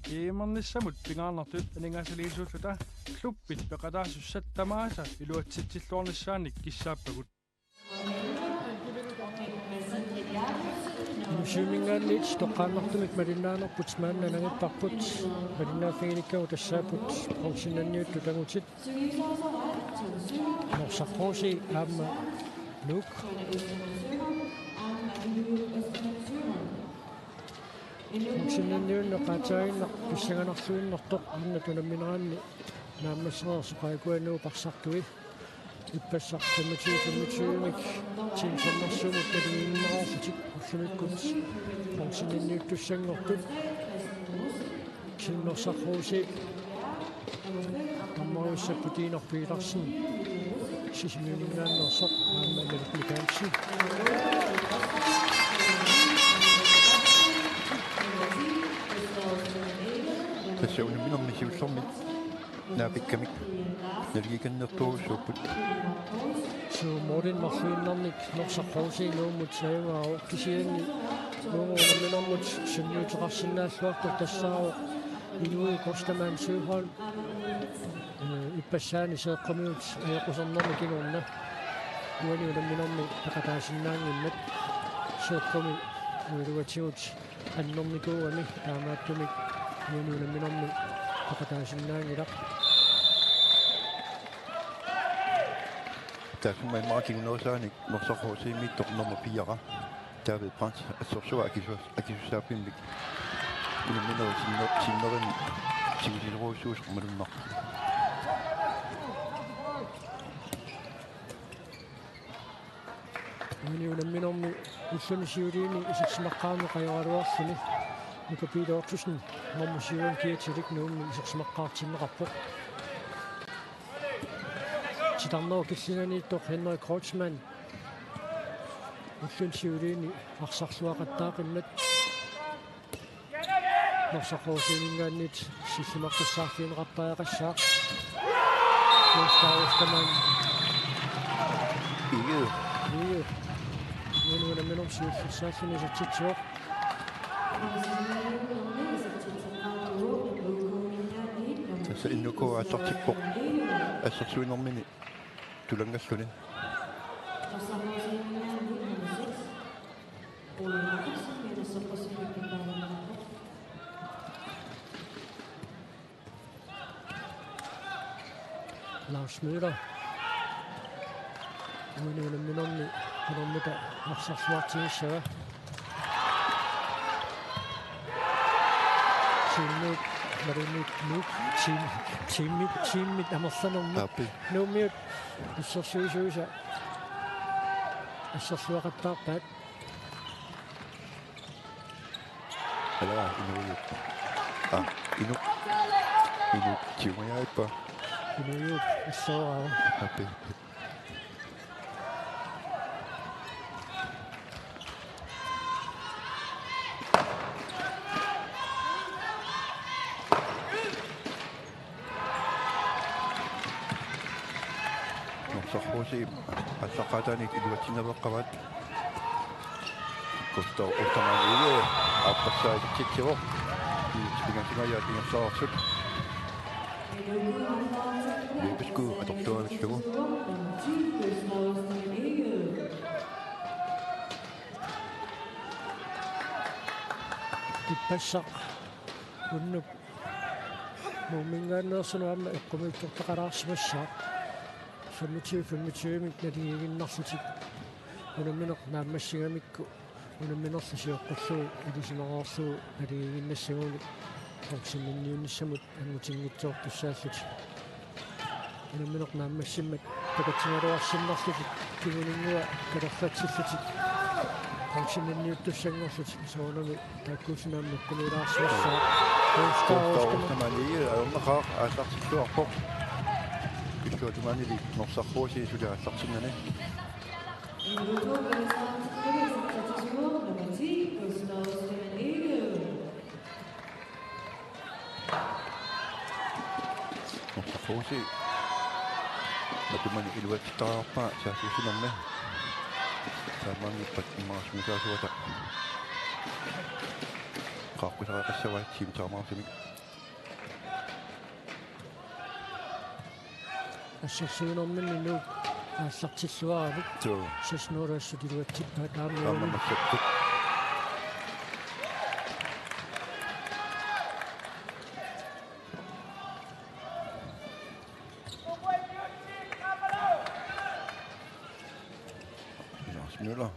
Iimernissамут пингаарнартут анингаасалиисууффута клуппит пеқатаасуссаттамааса илуатситсиллуорнissaанник киссааппагут Mushimingaanniit toqqaannartumik malinaanarput maannanagipparput malinaafiginikkagu tassaaput proxinanniuttu tangutit norsarruusi aamma nuuk proxinanniunne qaataaginnar pissanganarsuinnertoq anna tunammineraanni naammassereersuqaikuanuu qarsartui ippassaq 25-25-mik tiimsornersumut naligiinneraarsut ullamikkut proxinanniuttussangortut kilmersarruusi tammaruissaputiinerpiilarsin sisimiuningaannersoq aamma nalikmikaansi tassauni minernissiullormit naapikkamik naligikannertuussuupput Morten marsuinnernik norsarruusi nuummut saungaarortisianni nuunguunamminermut sunniuteqarsinnaalluartu tassaaru inui kostamaan suuhon ipassaani seeqqamiut ajoqusernnermi kinurna nuaniunamminermi paqataasinnaangiimmat seeqqami uiluatigut annermikuuami taamaattumik nuaniunamminermi paqataasinnaangilaq taasumai maakingunnerusaanik norsarruusiimmiittoq nummer 4 David Brandt assorsua akisussaappimmik ilumminerusinnerimi sigusileruussuusqermalunnar nuaniunamminermi ullunisiuliini isiqsimaqqaami qajoraluarsuni nikapiiloortusni mormusiuan kiatilik nuummi isiqsimaqqaartinneqarpoq Titarnoo kissinganiittoq Henrik Kreutzmann ullunsiuliini arsarluaqattaaqimmat norsarruusiiningaannit sissimaqqissaarfiineqarpaaqassaaq Gustav Ikke nuunamminerm siullissaassuni satsitsuoq tassa innuko assortikpoq assorsuinermini tulangalluni Lars Møller nuunamminermi hanermuta arsarluartigissaga tiimmik marimik nuuk tiimmik amersanermut nuummiut issersuisuisa asserluaqattaarpaat ala inuk tiumajaippa inuiut issooraawa api norsarruusi allaqaataanik iluatinnaveqqavat Gustav Ostermann appassaatitsitsivoq iitsingasimajat ingersaarsup Lipesku atortuavitlugu ippassaq unnuk muumingaanneersunuamma eqqumiittortaqalaarsimassaaq 25-25-mik naligiginnarlutik unammineq naammassigamikku unamminerlusiuqqullugu ilisimaroorlugu naligiginnassaguni proxinanniunissamut angutinngitsoortussaallutik unammineq naammassimmat pakatingaluarsinnarlutik kiguningua kalerlatillutik proxinanniuttussangorlutik soonami taakkuusinaammakkumilaarsuassaa Gustav Ostermann aernaqaaq aallartilluarpoq Kissuatumaanili norsarruusi sulaallarsinnani norsarruusi natumani iluatittaraarpaa saasusinermi saamangippat immaasmisaasuata qaaqqusaaqassavait tiimtaamaarsimik ассерсуунэрминни нуук аассартиллуарамик Тоо. саснуураассутилуатсиппаа таамиуни Таамамассаттук. Lars Møller.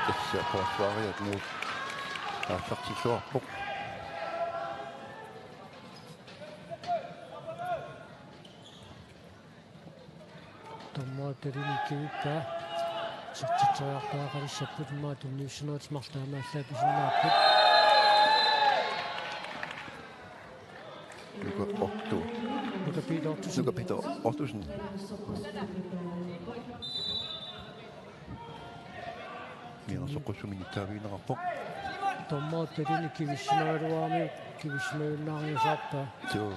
Det ser forsvaret nu. Aassartilluarpoq. томмааталиниккивиппаа сертитсариартаақалиссаппут имаа тунниуссинеритмарлаамааллаа писиннааппут Luka Peter Ottosen. Mina soqussuminitaaviinerarpoq. томмааталиниккивиссинериуаами кивиссимаюннаариусаарпаа Too.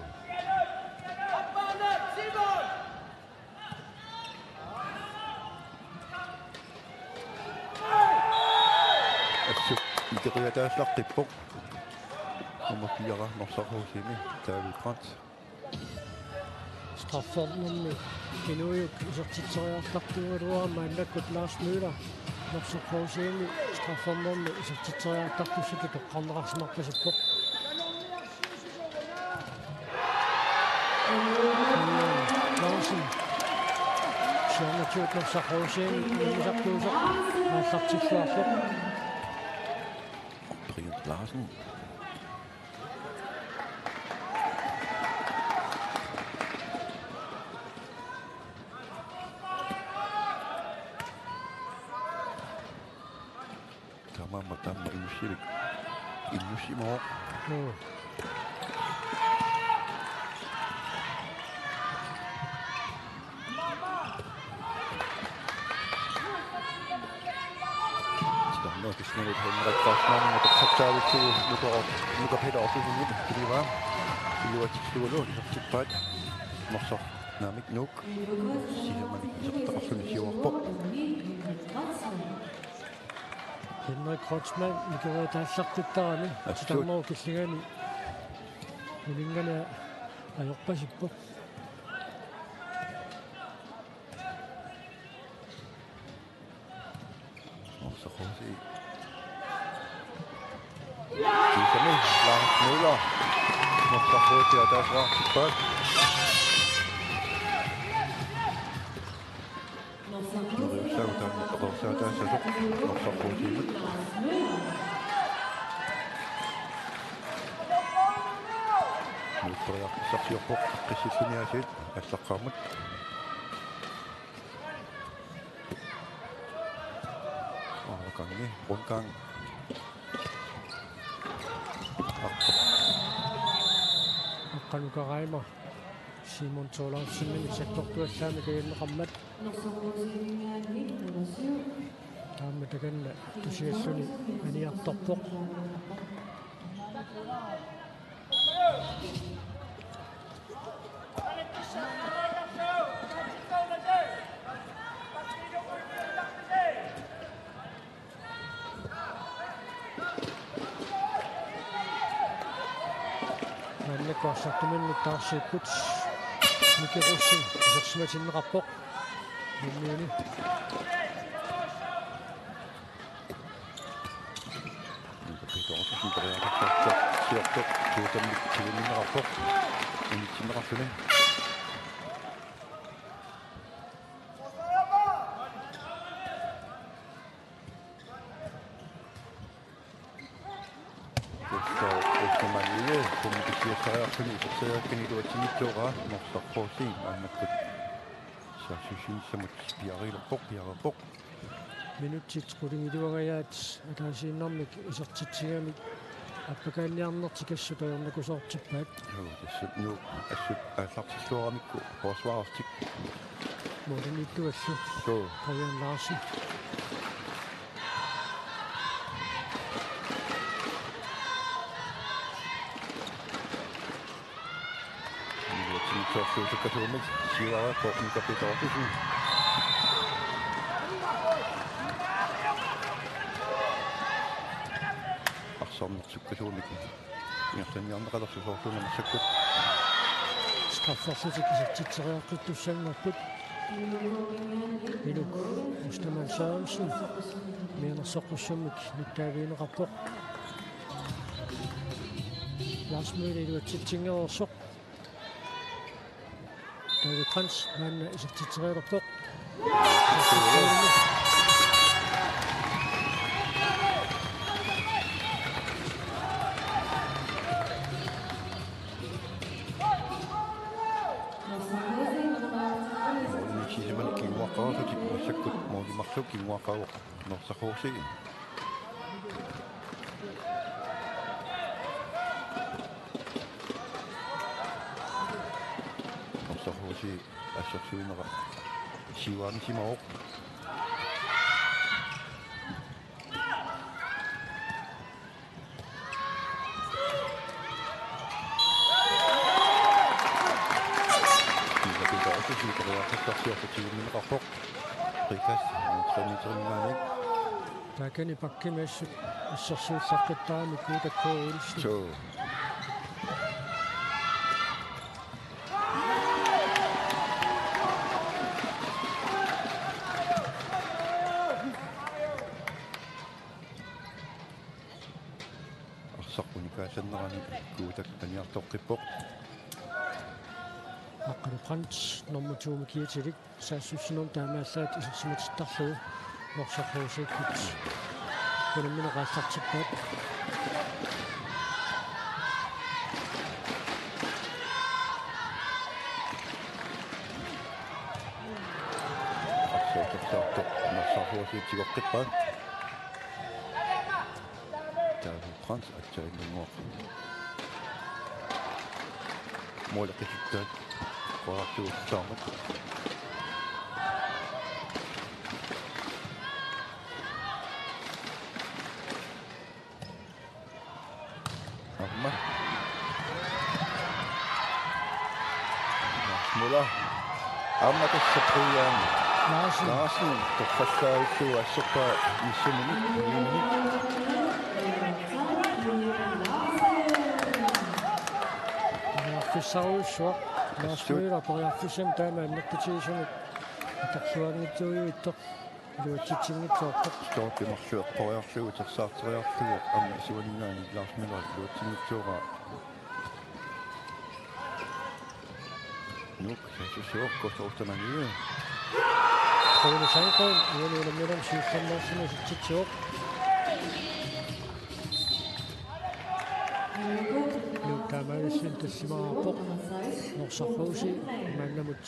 Assuk iteqiataallaqqippoq. Ummapiara norsarhuusimi taaviqat. Strafformerne Inujuk isartitseriartartuuruarma annakut Lars Møller norsorfoosiimi strafformerne isartitseriartartussutu toqqarnerarsimarpasuppo Larsen Sjernatut norsorfoosiimi isartuusoq aallartilluarpoq Brian Larsen. Madame Inushimo. Nå er det sådan et Henrik Forsmann, og der kapter vi til Luka Peter Ottosen ud, fordi det var til Slualån, så til Bøjt. Nå så, nærmest nok, siger man ikke, så der er selvfølgelig over på. Henrik Krotsmann, Mikael Dassartittaani, Stammo Kissingani. Ulingana ajorpasippo. Så får vi se. Det er med Lars Møller. Nå så får det, og der er til Bøjt. Sarsiorpoq qississuniasit allaqqaarmut rundgang Aqanukaraima Simon Tolarsinni sakkortuallaami kayanneqarmat taamatakanna tusiassuni aniartorpoq Korsartuminni taarsiipput Mikerussin isersimatinneqarpoq minnuuni Peter Ottosen bereaqartartoq siortoq tuutamnik tivinnerarpoq initsinneqarluni Kiniluatinittuuraa norsarpoosiin aannakkut saassusinissamut piarilerpoq minutsit qulingiluagayaat ataasiinnermik isertitsigamik appakaanniarnertikassutajornakusoortippaat tassut nu assut aallartilluaramikku forsvaartik mulinittuallu Brian Larsen Tukasuumik siuara Mika Peter Ottosen. Arsornert tukasuumik. Iartaniarneqalersusorsuunamassakut. qaffарлutик isartiteriaqqitussanngakut iluk Mustaman Sørensen mianersoqqussammik nuttaaviineqarpoq Lars Mølle iluatsitsingeersoq David Krantz maanna isartiterialerpoq Maksud kiwa kau nak sahosi. Nak sahosi asal sui nak siwan si mau. Tidak itu sih kalau kita siapa sih ni kapok. Rikas, Tronitronimanik. Taakani pakkimassut issarsuussarqittarami kuutakkuulislu. So. Arsaqqunikaasannerani kuutak taniartoqqippoq. Аққалу Krantz номмутуumi киатилик саассуссинерм таамааллаат исерсиматиттарлуу норсарруусиккут кунаммина қаассартиппаат арсуутертаартоқ норсарруусиитсигоққиппаат David Krantz атсарингуақ моолеқиситтаат Qoartuuttaarmat Amma Mulla Amma tassappiaan Larsen toqqassaarittuu assuppa missuminit Fissarussuaq Lars Møller poriarfusam taamaannertutiisumik atarsuaangitsuujuittoq iluatsitsinngitsoorpoq Stoorpimarsuaq poriarlugu tersaarteriarlugu amma suaningaani Lars Møller iluatsingitsuuraa Nuk sasusuaq kosortamaniu Rune Sandgren uanuunammilam siullarnersimu sitsitsuoq taamaagassin tassimararpoq norsarruusi maannamut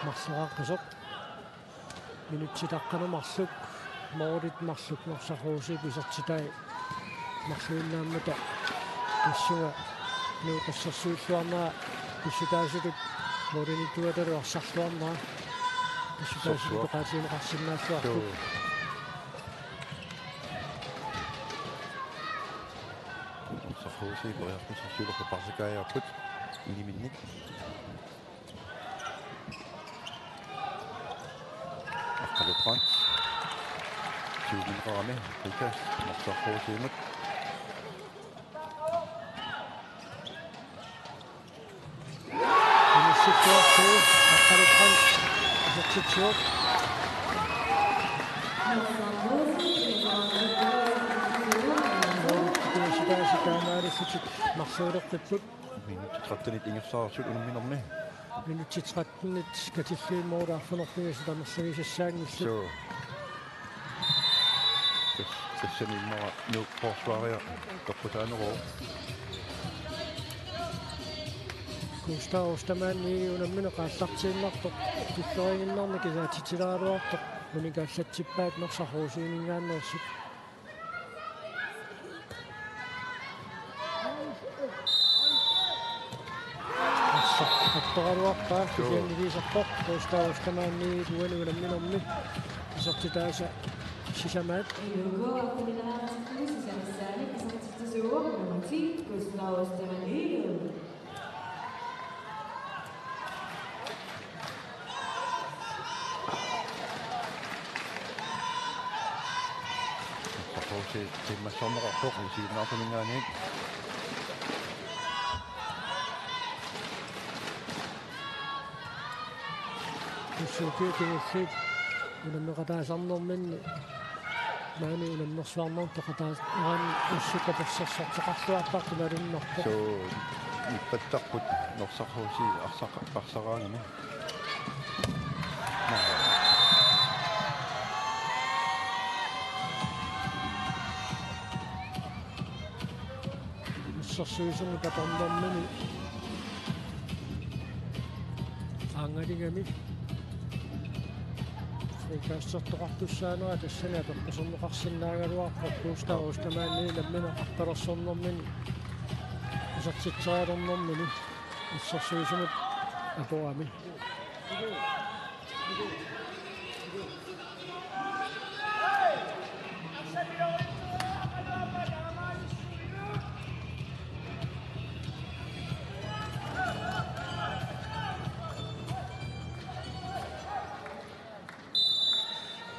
marsoraaqqisoq minutsitaqqanumarsuk moorit marsuk norsarruusi pisartitai marsuinnaammuta tassuga nuuqassarsuulluarnaa pissutaasutut moorinituatalu arsarluarnaa pissutaasutut qaatiineqarsinnaalluartu Sarruusi poriarpisarsuulerpa parsakaajaarput iniminnik Аққалу Krantz suuginqarami Rikas norsarruusiimut Inissittuartuu Аққалу Krantz isartitsuoq taamaalussut marsuuleqqipput minuttitrattanit ingersaarsuut unumminerni minuttitrattanit katilluimmoorаарfunorfigasut amersagisassaangillu тассамиммара нук forsvaria тоққутаанероо Gustav Ostermann unamмина qaallартииннартоq тиллорингиннарни кисаатитилааруартоq уникааллатсиппаат норсарруусиинингааннерсут Attoraluarpaa kisiannilisarpoq Gustav Ostermann uanuunamminermi isartitaasa sisamaat timmassornerarpoq isiinnaartumingaaniit Kussuutiutingissiit unammeqataasarnerminni maani unammersуарнер тоqataas аран уссукаперсерсортеқарлуартарту налуннарпо so иппаттарпут норсархууси арсақарсараангами уссерсуисуми каторнэрмини аангалигами икаассертоқартуссаанера тассана пеққусернеқарсиннаагалуарпо куустаруустамаанни ламмина аққалерсорнэрмини усартитсериалернэрмини уссерсуисумут апоами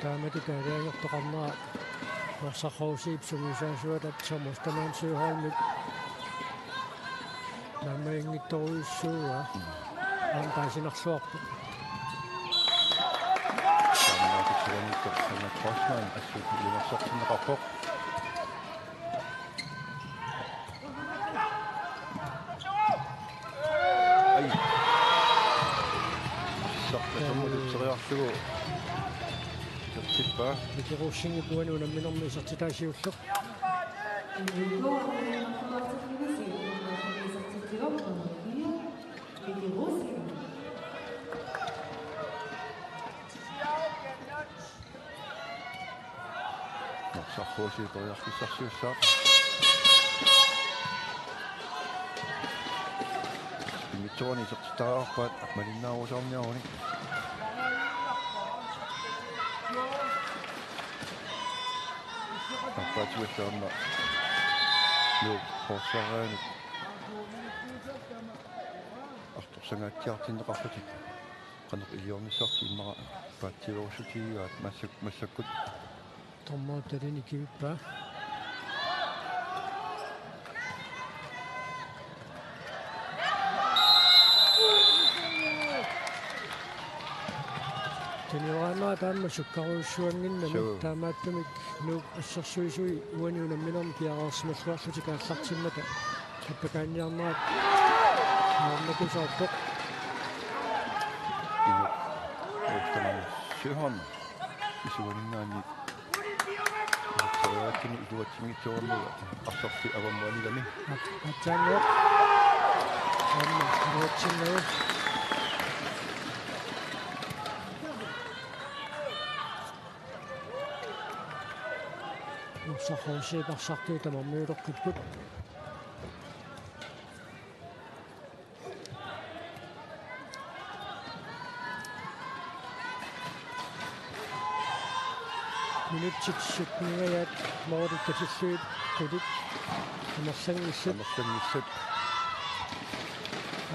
таамати таалиагертоқарнера норсархуусиип сумисаасуалат самустамаан суугаалмик наммаингитторуиссууа аантаасинарлуарпу самаатиксиганиттер Crossman ассут илерсортинеқарпо ай сортасоммулутсериарлугу типпа микерууссингипуани унамминерми сертитаасиуллеқ норсархууси ториарлиссарсуссаа имитсуани сертитаарпаат малиннаарусаарниаруни аппаатуиссаарна лук хорсараани артурсангаатсиартиннеқарлути qanaq iliornissarti immara paattiluorsutigaat massakkut томмоталини кивиппа тениораанаа таамма суккаруйуссуангиннами таамааттамик нук ассерсуисуи уаниунамминерми пиараерсималлуарлути кааллартиммата аппакаанниарнаат нааммакусаартоқ ину октаман сюхан исуаниннаани сояатини илуатсимитсуарнуга арсарти аваммуанигами атсаангуа амма роотсиннаа норсархуусиа парсартуу тамармиулеққиппут минутситсутнигаят моодит катиллуит кулик амерлангиссат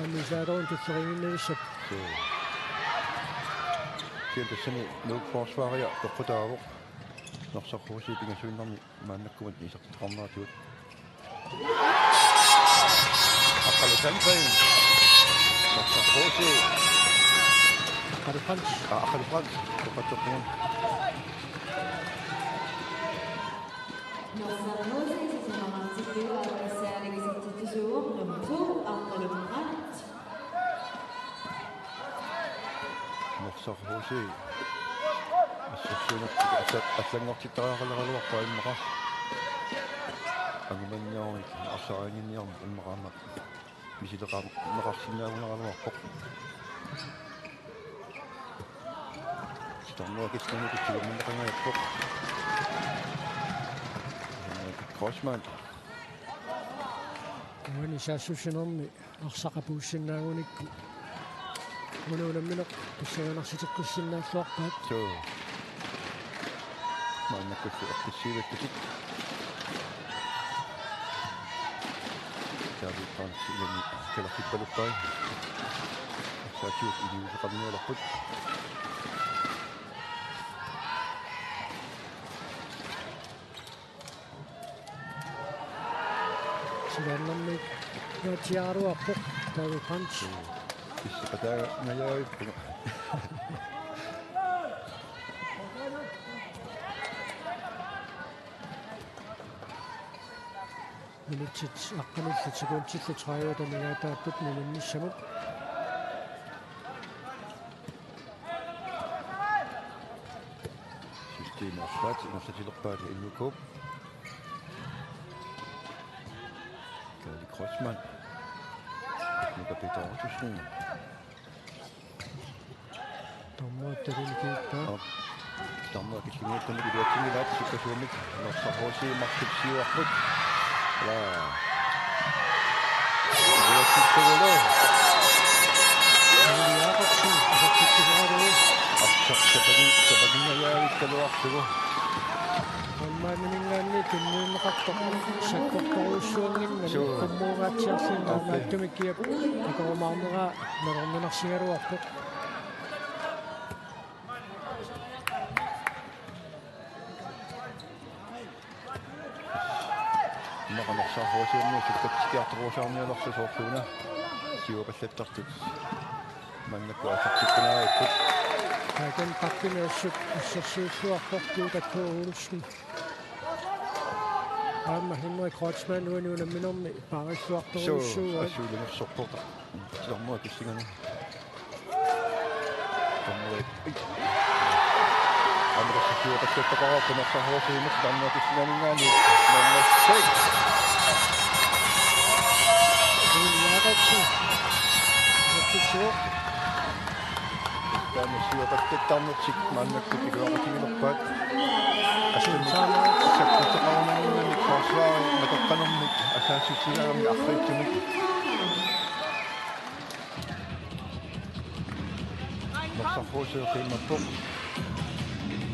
амисаадорин тиллерингиннависсат киэнтэсани нук форсвариа тоққутаавоқ норсархууси пингасуиннарми мааннаккумат исертеқарнаатиут аққалутанпайн норсархууси аққалупанс тоқаттоққун норсархууси ассерсуунат атлангортиттариақалералуарпа иммаqa агуманниаруик арсараангинниарма иммақаама мисилеқаа неқарсинаагунералуарпоқ стамнуа киснамикутсигумминеқангааппоқ Crossman уани саассуссинерми арсақапууссиннаагуникку унуунамминеқ туссаганарситеққиссиннааллуарпаат so мааннаккусу артиссииваттусит таби пансилани калахиппалуппай саатиут илиусеқарниаларпут сиганнэрми ятиаруарпоқ таби панч иссақатаа наяавиппуга Minutsit aqqanillut sekuntsillut traiutanagaataaput nunannissamut systeemersvat innersatillerpaat illukup Kali Crossman Luka Peter Ottosen tommuattalilkiippa Tamma kisimiuttamik iluatsingilaat sukasuumik norsarhuusi martipsiuarput la iluatsittugulo Aliaqatsi asattikkisaadu sapaginnayaavitkaluartugu Almaaniningaanni tunniinneqartoq sakkortoruussuanginnani kummuugaatiarsiinnaamaattumikkiap akarumaarneraa nerorminarsigaluarpoq Naqanersarhuusiummi sukkatsikiartoruusarnialersusoorluuna siuapallattartut mannakku asartikkunaapput Taken takkinassut assarsiulluarportuu takkuurulusni Amma Henrik Krotsman uununamminormi paarissuartoruussuuat assuulinersorporta tilormua kissingani tommuit Amrassuupattaqqaraappunersarhuusiimut tarnua kissinganingaani nannassai Aliaqatsi asattiksuuq Siuapattattarnertik maannakku pikuaqatiginerpaat Assuutsaanaa Sakkuteqarunanginnani forsvaari matoqqanermik asaassutigaarmi arriittumik Norsarhuusiuqiimappoq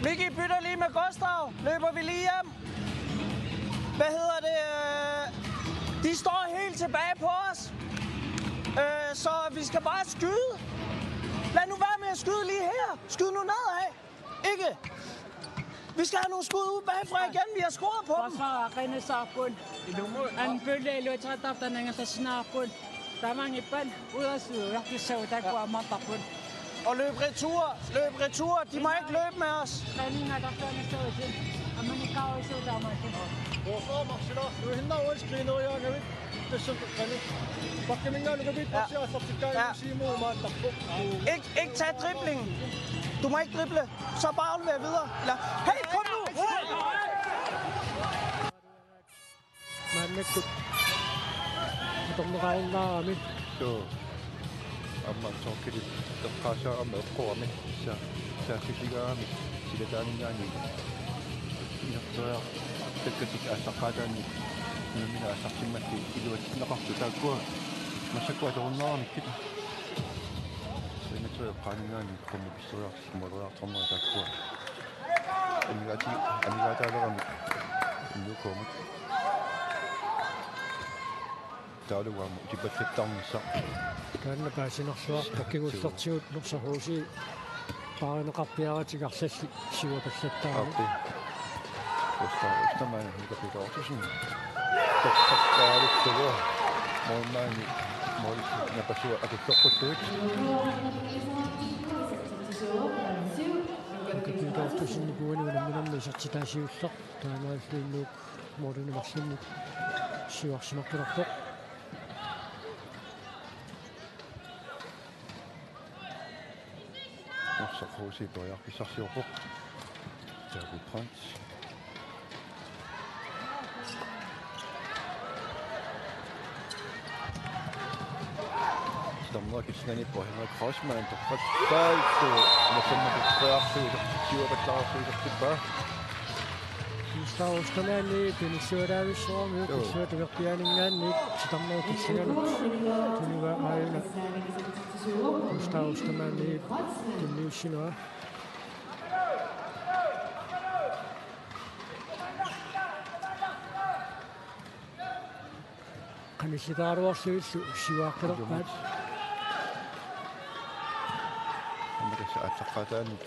Vicky bytter lige med Gustav. Løber vi lige hjem? Hvad hedder det? De står helt tilbage på os. Så vi skal bare skyde. Lad nu være med at skyde lige her. Skyd nu nedad. Ikke? Vi skal have nogle skud ud bagfra igen. Vi har scoret på dem. Rene Sarpun. Han bølger i løbet af den engelske snarpun. Der er mange bønd ud af siden. Jeg kan se, der går mandag. Og løb retur. Løb retur. De må ikke løbe med os. Træningen er der flere steder til. Og man ikke gav i så der må ikke. Hvorfor Marcelo? Du henter jo et skridt noget, jeg kan ikke. Det er sådan, kan ikke. Bakke min gang, du kan ikke bare sige, at så fik jeg sige mod mig, der Ikke tag driblingen. Du må ikke drible. Så bare aflevere videre. Hey, kom nu! Mannakku torneraunnaarami so amma sokkili teqqaasaarama eqqorami saassisigaarami silataaningaani inertoya takkatik aassaqaataani numina aassartimmakki iluatsinneqartu taakkua massakua torunnaarami kita inertoya qaaningaani qommu pissuartis moderaartornera taakkua amigaataalerami illuukuumut taalugaama utipallattarnissa kaanna paasinersuar takkigullertigut nursarhuusi paareneqarpiaratigarsalli siuapallattaarami Ustamaani Luka Peter Ottosen toqqaqqaaluttugu moonnaani moolis napasua akussoqquttuit Kapitaartusinni kuunuunamminarmi sertitaasiulleq taamaalluinnuuk moorinumarsinnuk siuarsimartulartoq Norsarhuusi toriarpissarsiorpoq taagu Frans Tilormua kissinganippo Henrik Crossman toqqattaittu nasammatutrearsuusertiuapatlararsuusertippaa Ustaamaani pinissuaraavissoomi pissuatugerpianingaanni sitarnaa kissinganut tunuga aayuna Ustaamaani tunniussinua qanissitaaruarsuillu siuaqqelerpaat Amrassa aatsaqaataannik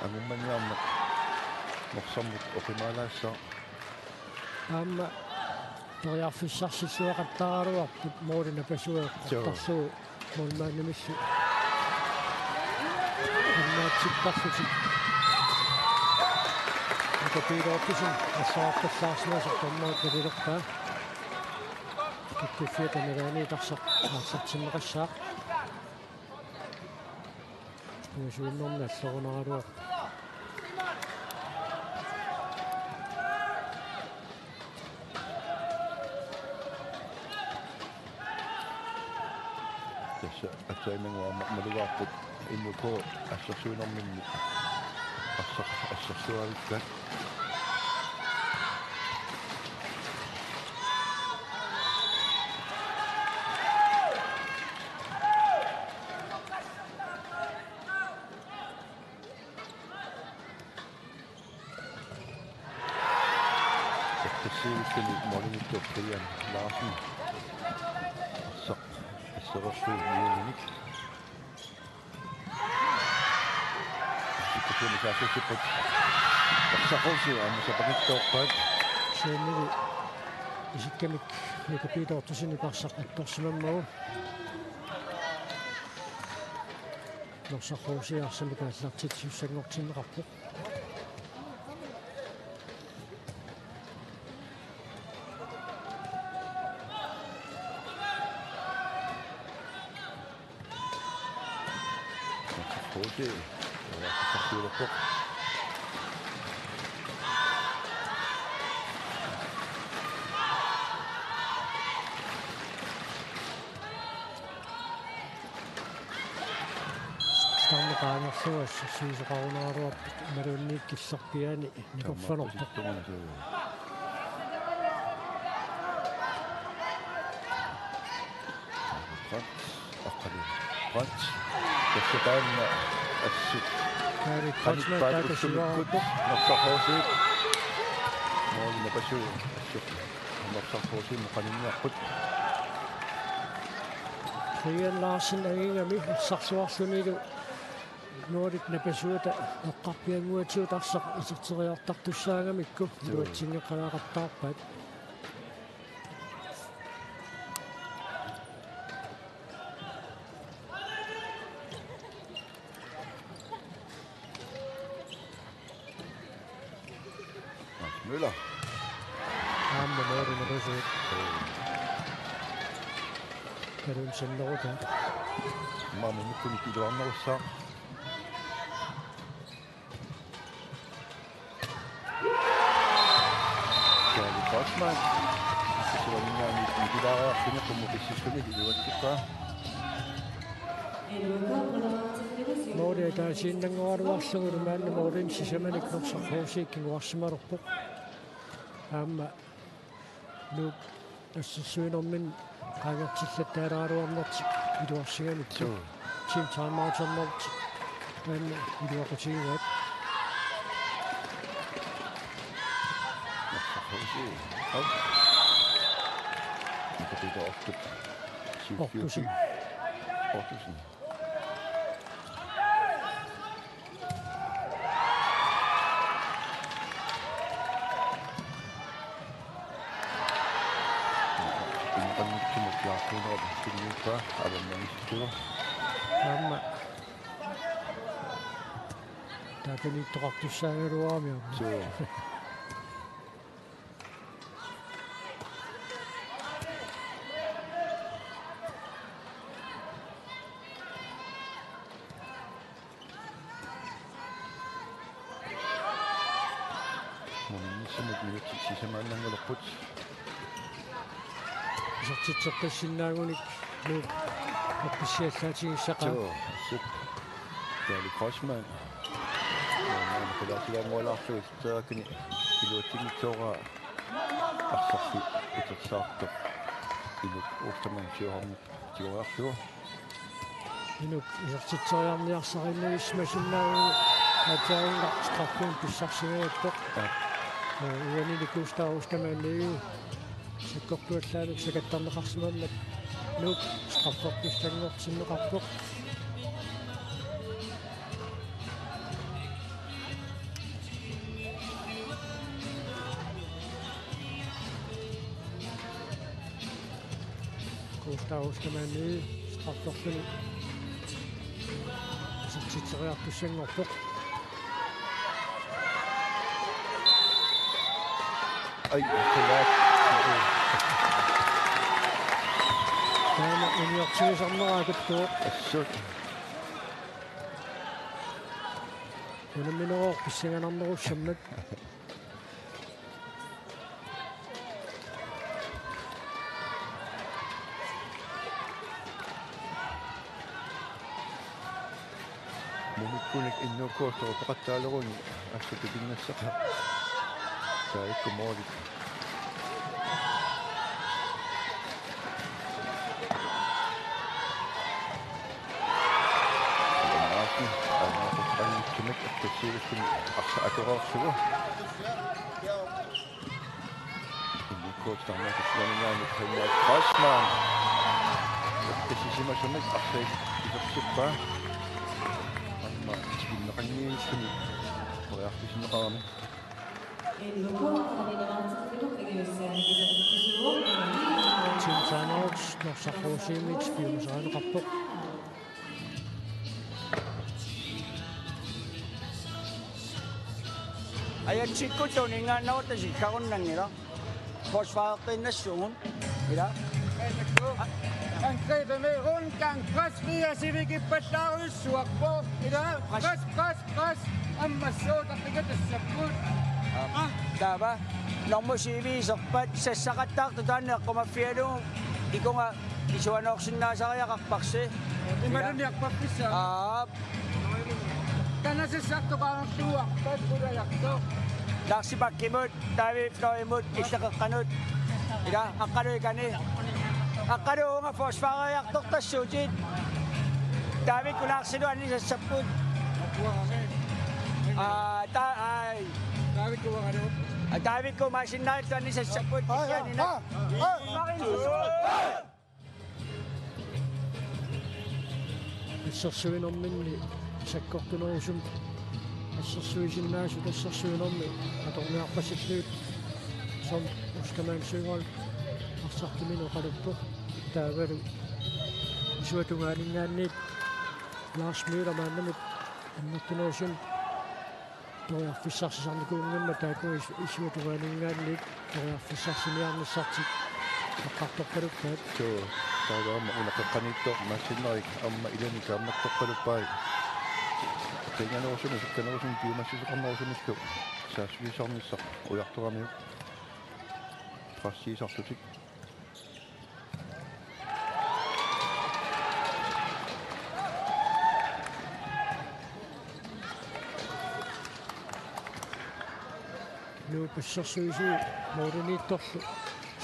angummanniarma morsammut oqimaalaassa aamma toriarfissarsilluaqattaraluarput moorina pasueqqartarsuu moolmaannimissu ammaatsikparlutik Mika Peter Ottesen ассаарталлаарсима сортормаа калилерпаа киккуффиатанераани тарсақ аасартиммеқассаақ нуусуиннэрна аллорунаралуа tässä atsaimengua malugaarput immuko assarsuinerminni assarsuavittat Siivisteli molinittuottajan Larsen Asserassu Julinik. Sitten Suomi saa sissiput. Sahosi on se pakittooppaat. Seemili isikkemik Mika Peter Ottesen ipaarsaqattorsimammagu. Norsahosi arsamikaallartitsiussangortinneqarpu. Det er det på. Stammeqaangersuas siisaqarunaruap maluunniikkissarpiani nikorfanortoq. Brønt. Det skal bare assut. Kari Krasnodakasivaarpuk. Norsarhoosi. Moolinapasu assut. Norsarhoosi muqaninniarput. Brian Larsen agingami sarsuarlunilu Nordic napasuuta eqqarpianguatiutarsaq iserteriartartussaangamikku luatsingeqalaaqattaarpat. Møller. Amma Nordic napasuut. Karun sennoruta. Maamme mikkuni kiloannerussa. Kärli Korsman. Se on minä mitään sinne kun mukissistunut iluattikkaa. Nordic taasinnanguaruarlugulumaanna Nordic sisamanik norsarhoosiikkinguarsimaruppuq. Amma nu asssuinermin qaangertillattaaraaruarnertik iluarsiganikku. Team timeoutarnertik. Anna iluaqutigivat. Mika Peter Ottesen. Ottesen. Amma taakaniittoqartussaagaluaamiam. Sortitserqissinaagunik nu appissiallaatigissaqa. Kärli Korsman. Maamme kalaasilaangualaarluit taakani iluattigitsoora arsarfi utersaartoq iluk uurtaman siuharmut tiguarluo. Inuk isortitseriarniarsarinnagismasinnaagunik atainga straffuun pissarsigaattoq. Uanilikuustaaruustamaanniu sakkortuallaaluk sakattarneqarsimammat nuuk strafforpissangortinneqarpoq. Kuustaaruustamaanniu strafforluni isortitseriartussangorpoq. Ej, forladt. Tämä on jaksoja samaa aikaa. Assut. Kun minä olen pissin ammuussamme. Mumikkunik innukohtaa pakataalorun assutikinnassaka. Saikku moolit. Kimek akkasiiluskun assa akororsuga. Innukohtaa maakassuaningaanit Henrik Grossman. Akkasisimasunik arsai isorsippaa. Kinnakanniissuni oriartisinneqarami. Tintaanoks norsaqquusiimit piumusaaneqarpoq. Ajatsikkuun ingaannautta sikkarunnangila. Forsvaret ila. Angrebet med rundgang. Pres via Civic-Batarussuakpo. Pres. Ammassuut aqigatassapput. Tava. Normusiiviiserpat sassaqattaartu taanneqqumaffialugu ikunga isuaneorsinnaasariaqarparsi. Imaluniaqpappissa. Tanasissartuqaartuuarpat ulajartu. Larsipakkimut taaviifloimut illeqeqqanut. Ila aqqaluikani. Aqqaluunga forsvaariartortassuutit. Taavikkunaarsilu annisassaput. Taavikku maasinnaartu annisassaput. Issarsuinorminni sakkortunerusum assarsuisinnaasut assarsuinormi atorniarpasilluut som uskamaansuugal arsartiminu qaluppoq taavalu isuatungaaningaanniit Lars Müller maannamut annertunerusum toriarfissarsisaarnikuungamma taaku isuatungaaningaanniit toriarfissarsiniarnissartik aqqartorpalukkaat Taagaama unaqqaqqaniittoq maassinnerik amma ilanika ammattoqqaluppai. Tenganerusum sukkanerusum piumassisuqarnerusumissu saassuisarnissaq ujartoramiu. Trassiisartutik. Nu passarsuisuu mooruniittorlu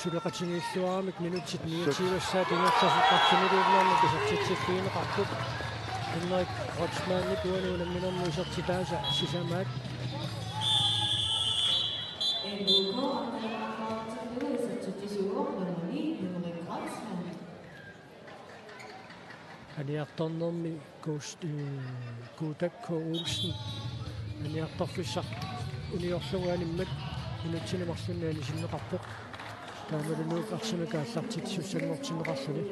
suleqatigiilluaramik minutsit 29 tingertasuqqartimiluugnarlu pisartitsiffiineqartut Henrik Grossmanni puanuunamminermu isertitaasa sisamaat aniartornermi Kuutakko Olsen aniartorfissaq uniorlugaanimmat minutsinimарсунаани синнеқарпоқ таамалунук арсунука аллартит суссаннортинеқарлуни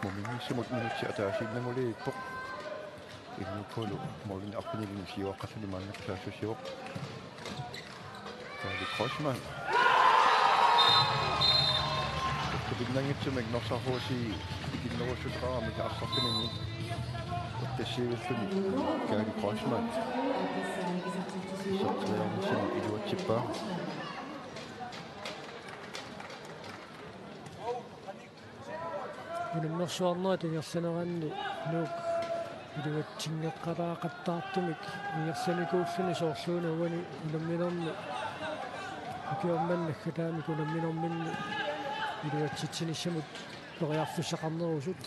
Mominisimut minutsi ataasinnangulippoq. Innukulu moolin arpinilin siuaqqasalimaannaqsaassusiuq. Henrik Grossman. Tupinnangitsumek norsarhuusi ikinnerussutraamik arsartiminni. Tassiivilluni Henrik Grossman. Sortriarnissin iluatsippaa. Unimmersuarnua tingersaneranni nuuk iluatsingeqqalaaqattaartumik igersanikuulluni soorluuna uani unamminermi akiormannagga taamik unamminerminni iluatsitsinissamut toriarfussaqarnerusut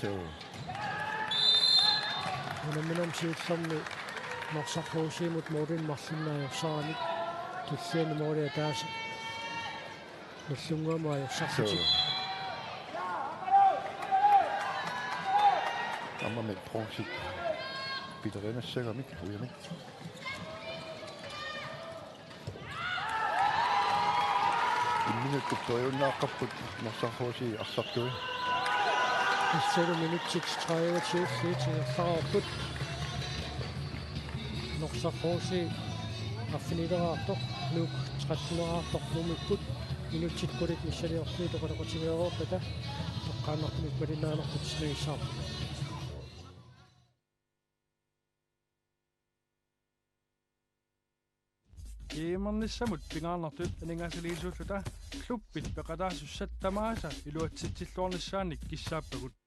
unamminerm siullermi norsarruusiimut moolin marlunnaajorsaramik tulliani moolia taasa nullunguamaajorsaarlutik Amma med bronze. Bitterende sikker mig. Minut tutoriunnaaqarput morsarfuusi arsartui. 7 minut 23 siitinersaarput norsarfuusi affiniteraartoq nuuk 13eraartoq numipput minutsikkulit missaliorlui toqaloqutigeeruorpata toqqaannarput malinaanerput snagissaarput Kiimernissamut pingaarnartut aningasaliisuuta kluppit peqataasussat tamaasa iluatsitsilluornissaannik kissaappagут